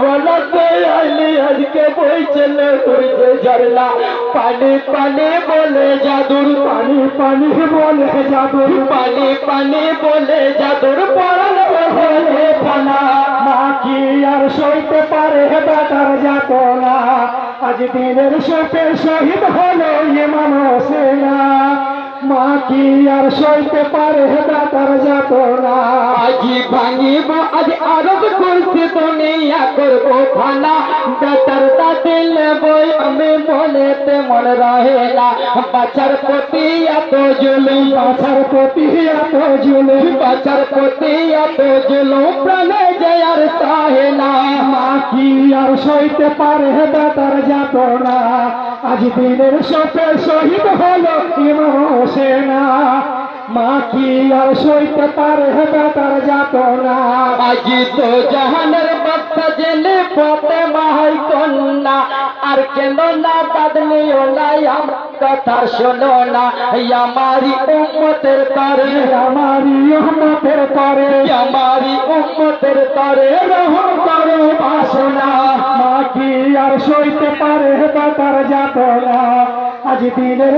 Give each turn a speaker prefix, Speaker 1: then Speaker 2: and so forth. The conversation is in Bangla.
Speaker 1: বলাতে আইনি আজকে বইছিল উড়ছে ঝরনা পানি পানি বলে জাদুর পানি পানি বলে জাদুর পানি পানি বলে জাদুর পরাণ হলে ফানা মা কি আর সইতে পারে বেটার যাতনা আজ দিনের শোকে শহীদ হলো ইমাম হোসেনা মা কি আর সইতে পারে বেটার যাতনা আজি ভাঙিব আজ আরব করছে দুনিয়া করবো খানা বেটার দাদি নেবই আমি মনেতে মন রহে না বাচ্চার প্রতি এত জুলুম বাচ্চার প্রতি এত জুলুম বাচ্চার প্রতি এত জুলুম প্রাণে যে আর সাহে না মা কি আর সইতে পারে বেটার যাতনা আজ দিনের শোকে শহীদ হলো ইমাম হোসেনা মা কি আর সইতে পারে বেটার যাতনা আজি তো জাহানের বাচ্চা জেলে পথে মাহাই কন্যা আর কেন না বাদলিও নাই আমার কথা শোনো না আমারি উম্মতের তরে আমারি উম্মতের তরে আমারি উম্মতের তরে রহম করো বাসনা মা কি আর সইতে পারে বেটার যাতনা আজ দিনের